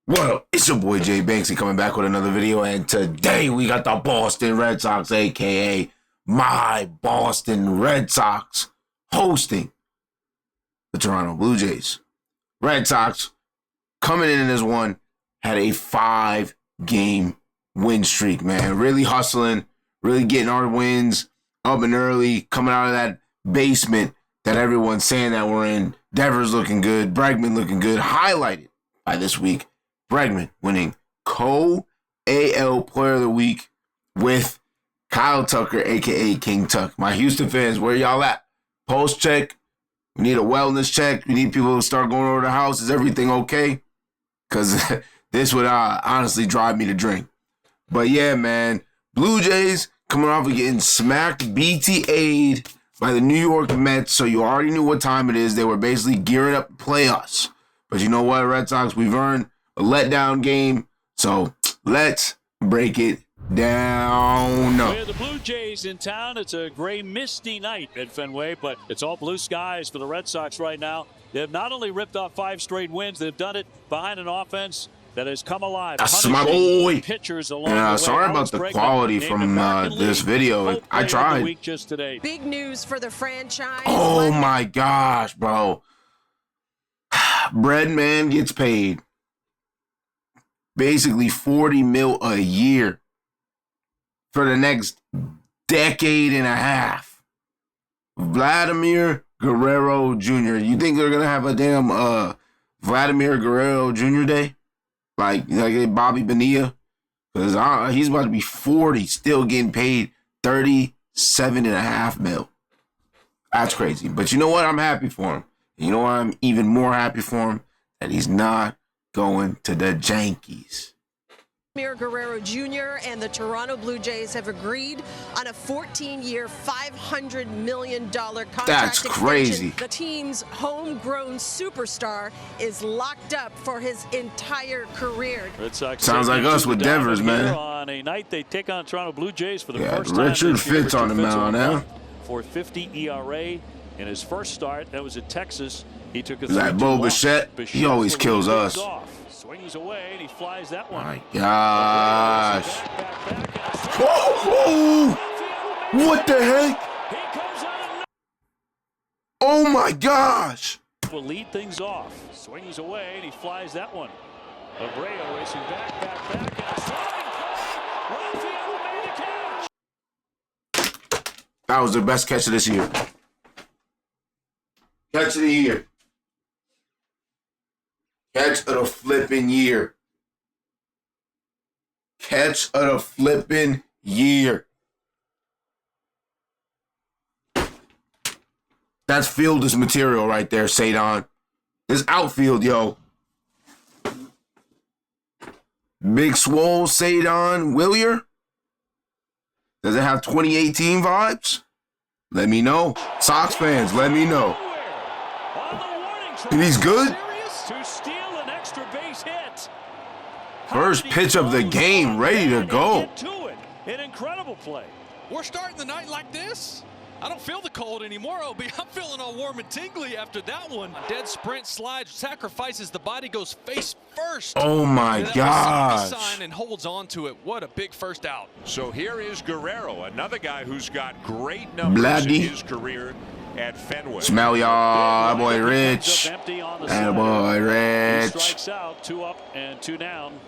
What up? It's your boy Jay Banksy coming back with another video, and today we got the Boston Red Sox, aka my Boston Red Sox, hosting the Toronto Blue Jays. Red Sox coming in as one, had a 5-game win streak, man. Really hustling, really getting our wins up and early, coming out of that basement that everyone's saying that we're in. Devers looking good, Bregman looking good, highlighted by this week. Bregman winning co-AL Player of the Week with Kyle Tucker, a.k.a. King Tuck. My Houston fans, where y'all at? Pulse check. We need a wellness check. We need people to start going over the house. Is everything okay? Because this would honestly drive me to drink. But yeah, man. Blue Jays coming off of getting smacked, BTA'd by the New York Mets. So you already knew what time it is. They were basically gearing up to play us. But you know what, Red Sox? We've earned a letdown game, so let's break it down. We're the Blue Jays in town. It's a gray, misty night at Fenway, but it's all blue skies for the Red Sox right now. They've not only ripped off 5 straight wins, they've done it behind an offense that has come alive. That's my boy. Pitchers along Yeah, the way. sorry about the quality from this video. I tried. Just today. Big news for the franchise. Oh my gosh, bro. Breadman gets paid basically $40 million a year for the next decade and a half. Vladimir Guerrero Jr. You think they're gonna have a damn Vladimir Guerrero Jr. day, like Bobby Bonilla? Because he's about to be 40, still getting paid $37.5 million. That's crazy. But you know what? I'm happy for him. You know what? I'm even more happy for him that he's not going to the Yankees. Vladimir Guerrero Jr. and the Toronto Blue Jays have agreed on a 14-year, $500 million contract. That's crazy. The team's homegrown superstar is locked up for his entire career. Sounds like us with Devers, man. On a night they take on Toronto Blue Jays for the first time. Richard this year. Fitz on the mound now. .450 ERA in his first start. That was at Texas. He took a that Bo Bichette. He always kills us. Swings away and he flies that one. My gosh. Whoa! What the heck? Oh my gosh. Will lead things off. Swings away and he flies that one. Abreu racing back, and a sliding made the catch. That was the best catch of this year. Catch of the year. Catch of the flipping year. Catch of the flipping year. That's fielder's material right there, Sadon. This outfield, yo. Big Swole, Sadon, Willier. Does it have 2018 vibes? Let me know. Sox fans, let me know. And he's good. First pitch of the game, ready to go. An incredible play. We're starting the night like this. I don't feel the cold anymore, OB. I'm feeling all warm and tingly after that one. Dead sprint slide, sacrifices the body, goes face first. Oh my gosh. Sign and holds on to it. What a big first out. So here is Guerrero, another guy who's got great numbers in his career at Fenway. Smell y'all, that boy Rich. That boy Rich. He strikes out, 2 up and 2 down.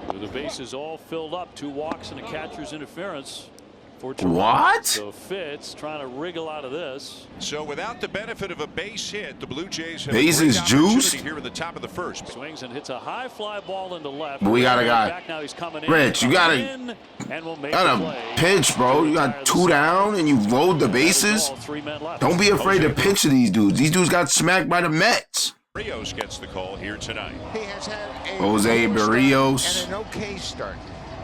With the bases all filled up, 2 walks and a catcher's interference for Toronto. What? So Fitz trying to wriggle out of this. So without the benefit of a base hit, the Blue Jays have bases a great juiced here in the top of the first. Swings and hits a high fly ball into left. But we got a guy. Back now, he's coming in. Rich, you gotta pitch, bro. You got 2 down and you load the bases. Don't be afraid to pitch to these dudes. These dudes got smacked by the Mets. Barrios gets the call here tonight. He has had a Jose Barrios and an okay start.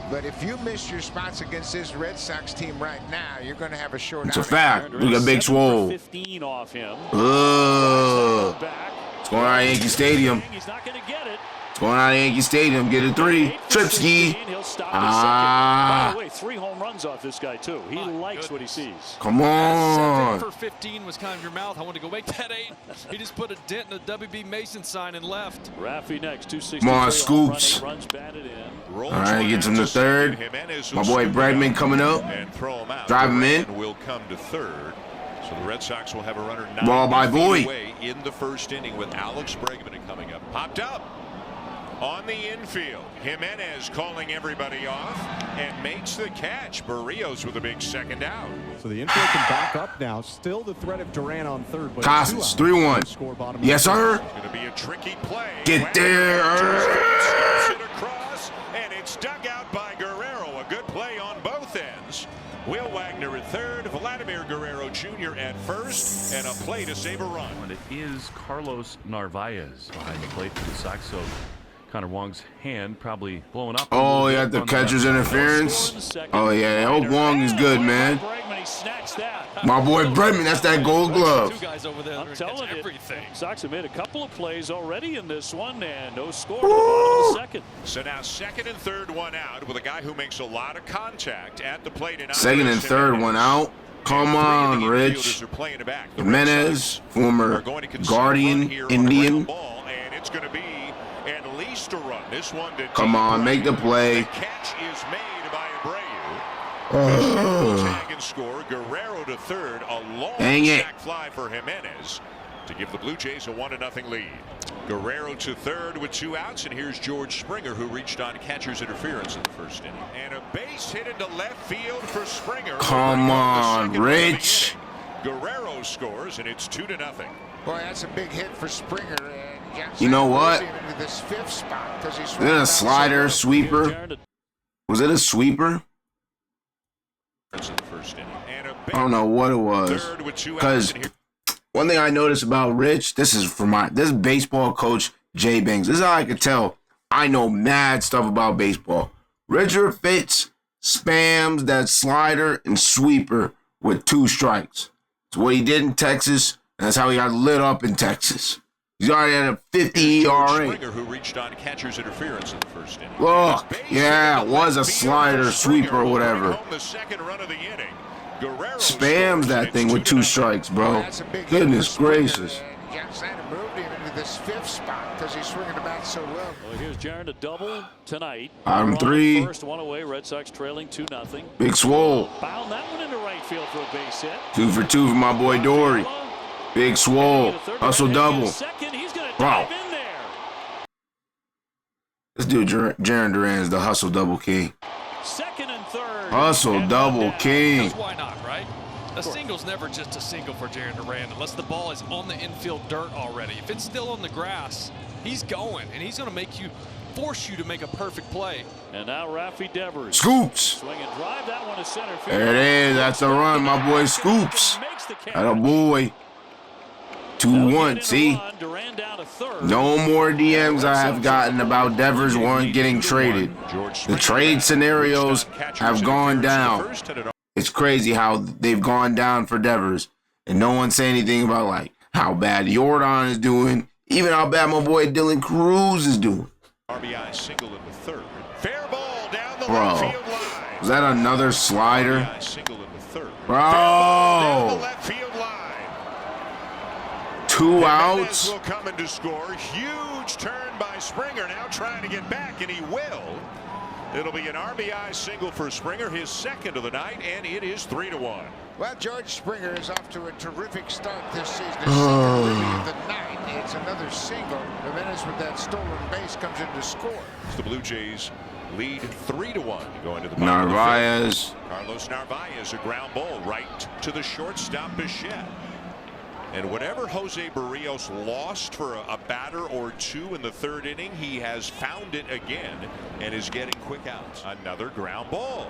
But if you miss your spots against this Red Sox team right now, you're going to have a short. It's a fact. Look at Big Swole. 15 off him. What's going on at Yankee Stadium? He's not going to get it. Going out of Yankee Stadium, get a 3. Trip ski. He'll stop By the way, 3 home runs off this guy, too. He likes what he sees. Come on. 7 for 15 was kind of your mouth. I wanted to go make that 8. He just put a dent in the WB Mason sign and left. Raffy next, 263. Come on, Scoops. Runs batted in. All right, gets him to third. My boy Bregman coming up. Drive him in. Will come to third. So the Red Sox will have a runner 9 Ball by boy. away in the first inning with Alex Bregman coming up. Popped up on the infield. Jimenez calling everybody off and makes the catch. Barrios with a big second out. So the infield can back up now. Still the threat of Duran on third. But Casas, 3-1. Yes, sir. It's going to be a tricky play. Get there. It across, and it's dug out by Guerrero. A good play on both ends. Will Wagner at third, Vladimir Guerrero Jr. at first, and a play to save a run. And it is Carlos Narvaez behind the plate for the Sox. So Connor Wong's hand probably blowing up. Oh, yeah, the catcher's interference. Oh, yeah, I hope Wong is good, man. My boy Bregman, that's that gold glove. I'm telling you, Sox have made a couple of plays already in this one, and no score at the bottom of the second. So now second and third one out with a guy who makes a lot of contact at the plate. Second and third one out. Come on, Rich. Jimenez, former Guardian Indian. And it's going to be at least a run. This one did. Come on, make the play. The catch is made by Abreu. Tag and score. Guerrero to third. A long sac fly for Jimenez to give the Blue Jays a 1-0 lead. Guerrero to third with 2 outs, and here's George Springer, who reached on catcher's interference in the first inning. And a base hit into left field for Springer. Come on, Rich. Guerrero scores, and it's 2-0. Boy, that's a big hit for Springer. You know what? This 5th spot because he's is it a slider, sweeper? Was it a sweeper? I don't know what it was. Because one thing I noticed about Rich, this is baseball coach Jay Banks. This is how I could tell I know mad stuff about baseball. Richard Fitz spams that slider and sweeper with 2 strikes. It's what he did in Texas, and that's how he got lit up in Texas. He's already at a 50 ERA. Who reached on catcher's interference in the first inning. Look, yeah, it was a slider, sweeper, or whatever. Spams that thing with 2 strikes, bro. Goodness gracious. Moved him into this 5th spot because he's swinging the bat so well. Well, here's Jaron to double tonight. I'm 3. First one away. Red Sox trailing 2-0. Big Swole. Found that one into right field for a base hit. 2 for 2 for my boy Dory. Big Swole. Hustle double. Wow. This dude, Jaron Duran, is the hustle double king. Second and third. Hustle double king. Why not, right? A single's never just a single for Jaron Duran unless the ball is on the infield dirt already. If it's still on the grass, he's going, and he's going to force you to make a perfect play. And now Raffy Devers. Scoops. Swing and drive that one to center field. There it is. That's a run, my boy Scoops. That a boy. 2-1. See? No more DMs I have gotten about Devers weren't getting traded. The trade scenarios have gone down. It's crazy how they've gone down for Devers. And no one say anything about like how bad Jordan is doing. Even how bad my boy Dylan Cruz is doing. RBI single in the third. Fair ball down the Bro, left field line. Was that another slider? RBI single in the third. Bro. Fair ball down the left field line. 2 outs. Will come in to score. Huge turn by Springer. Now trying to get back, and he will. It'll be an RBI single for Springer, his second of the night, and it is 3-1. Well, George Springer is off to a terrific start this season. His second really of the night. It's another single. Jimenez with that stolen base comes in to score. The Blue Jays lead 3-1 going to the Narvaez. Carlos Narvaez, a ground ball right to the shortstop Bichette. And whatever Jose Barrios lost for a batter or 2 in the third inning, he has found it again and is getting quick outs. Another ground ball.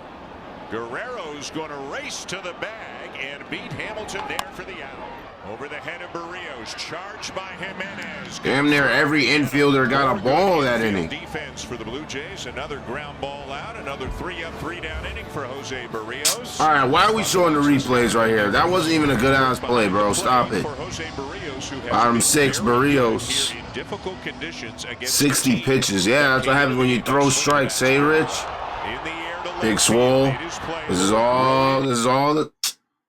Guerrero's going to race to the bag and beat Hamilton there for the out. Over the head of Barrios, charged by Jimenez. Damn near every infielder got a ball that inning. Defense for the Blue Jays. Another ground ball out. Another 3-up, 3-down inning for Jose Barrios. All right, why are we showing the replays right here? That wasn't even a good ass play, bro. Stop it. Bottom 6, Barrios. 60 pitches. Yeah, that's what happens when you throw strikes. Hey, Rich. Big Swole. This is all the.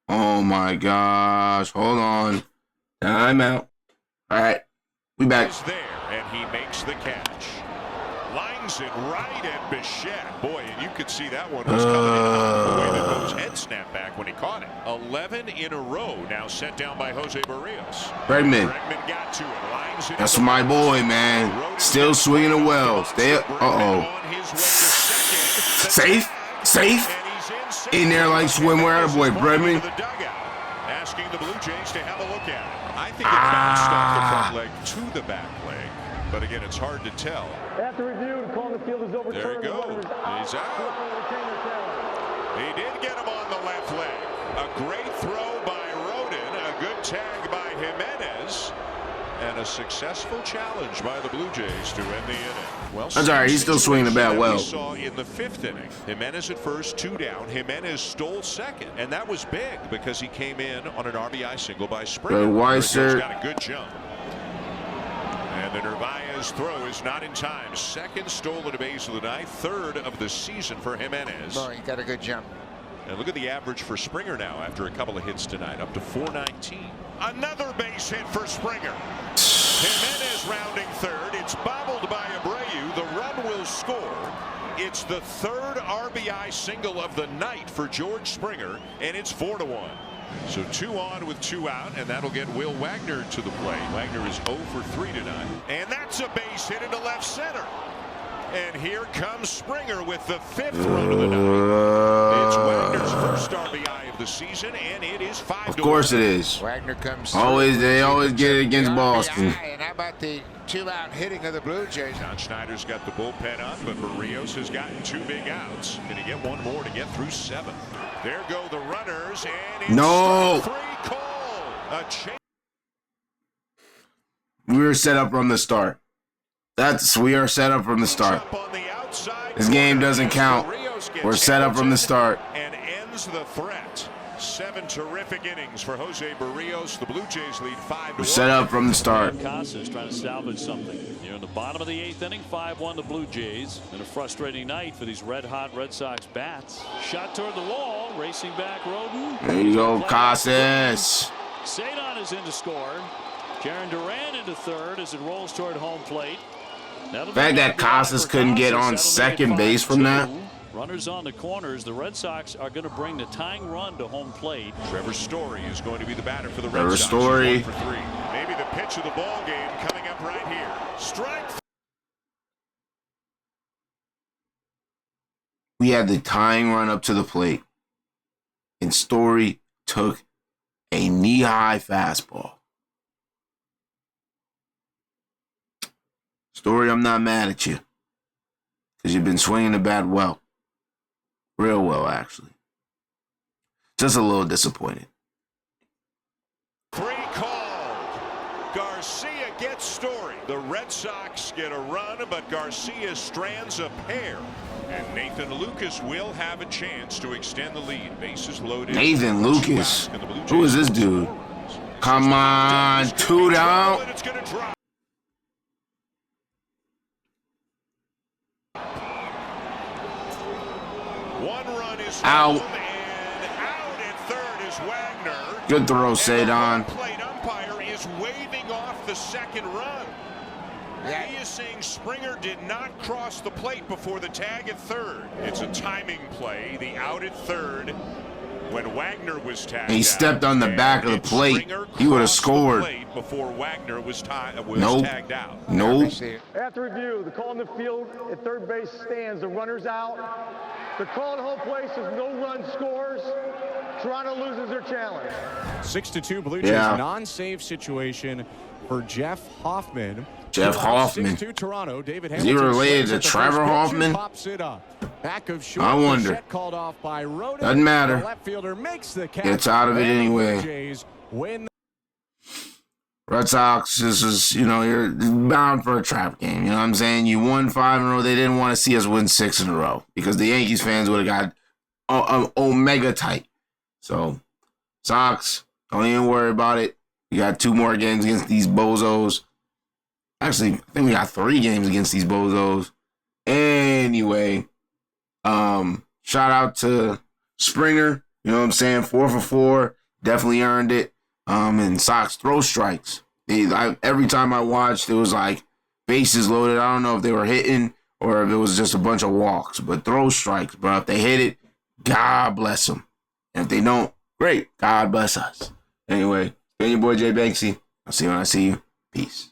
Oh my gosh. Hold on. Time out. All right. We back. There, and he makes the catch. Lines it right at Bichette. Boy, and you could see that one was coming in. The way that Bo's head snapped back when he caught it. 11 in a row now set down by Jose Barrios. Bregman. Bregman got to it. Lines it. That's my boy, man. Still swinging it well. Stay up. Safe. Safe. In there like swimwear, boy, Bregman. Asking the Blue Jays to have a look at it. I think it bounced off the front leg to the back leg, but again, it's hard to tell. After review, calling the field is overturned. There you go. He's out. He did get him on the left leg. A great throw by Rodin, a good tag by Jimenez, and a successful challenge by the Blue Jays to end the inning. Well, that's all right. He's still swinging the bat well. We saw in the 5th inning. Jimenez at first, 2 down. Jimenez stole second, and that was big because he came in on an RBI single by Springer. Weiser got a good jump. And the Narvaez throw is not in time. 2nd stolen base of the night, 3rd of the season for Jimenez. Oh, he got a good jump. And look at the average for Springer now after a couple of hits tonight, up to 419. Another base hit for Springer. Jimenez rounding 3rd. It's bobbled by Abreu. The run will score. It's the 3rd RBI single of the night for George Springer, and it's 4-1. So 2 on with 2 out, and that'll get Will Wagner to the plate. Wagner is 0 for 3 tonight. And that's a base hit into left center. And here comes Springer with the 5th run of the night. It's Wagner's first RBI of the season, and it is 5-1. Of course it is. Wagner comes they always get it against Boston. And how about the 2-out hitting of the Blue Jays? John Schneider's got the bullpen up, but Barrios has gotten 2 big outs. Can he get 1 more to get through 7? There go the runners, and it's no. 3 call. A change. We were set up from the start. We are set up from the start. This game doesn't count. We're set up from the start. And ends the threat. 7 terrific innings for Jose Barrios. The Blue Jays lead 5-1. We're set up from the start. Casas trying to salvage something. Here in the bottom of the 8th inning, 5-1 the Blue Jays. And a frustrating night for these red-hot Red Sox bats. Shot toward the wall, racing back Rodin. There you go, Casas. Sadon is in to score. Jaron Duran into 3rd as it rolls toward home plate. The fact that Casas couldn't get on 2nd base from that. Runners on the corners. The Red Sox are going to bring the tying run to home plate. Trevor Story is going to be the batter for the Red Trevor Sox. Story. 1 for 3. Maybe the pitch of the ball game coming up right here. Strike. We had the tying run up to the plate, and Story took a knee-high fastball. Story, I'm not mad at you, because you've been swinging the bat well. Real well, actually. Just a little disappointed. 3 called. Garcia gets Story. The Red Sox get a run, but Garcia strands a pair. And Nathan Lucas will have a chance to extend the lead. Bases loaded. Nathan Lucas? Who is this dude? Come on, 2 down. Out. And out at 3rd is Wagner. Good throw, Sadon. The plate umpire is waving off the 2nd run. Yeah. He is saying Springer did not cross the plate before the tag at 3rd. It's a timing play. The out at 3rd when Wagner was tagged. He stepped on the back of the plate. He would have scored. Before Wagner was nope. tagged out. Nope. After review, the call on the field at 3rd base stands. The runner's out. The call at home plate says no run scores. Toronto loses their challenge. 6-2 Blue Jays non-save situation for Jeff Hoffman. Jeff Hoffman. 6-2 Toronto. David Is he related to Trevor Hoffman? I wonder. Doesn't matter. Gets out of it anyway. Red Sox, this is, you're bound for a trap game. You know what I'm saying? You won 5 in a row. They didn't want to see us win 6 in a row because the Yankees fans would have got omega tight. So, Sox, don't even worry about it. We got 2 more games against these bozos. Actually, I think we got 3 games against these bozos. Anyway, shout out to Springer. You know what I'm saying? 4 for 4. Definitely earned it. And Sox throw strikes. Every time I watched, it was like bases loaded. I don't know if they were hitting or if it was just a bunch of walks, but throw strikes, bro. If they hit it, God bless them. And if they don't, great. God bless us. Anyway, been your boy Jay Banksy. I'll see you when I see you. Peace.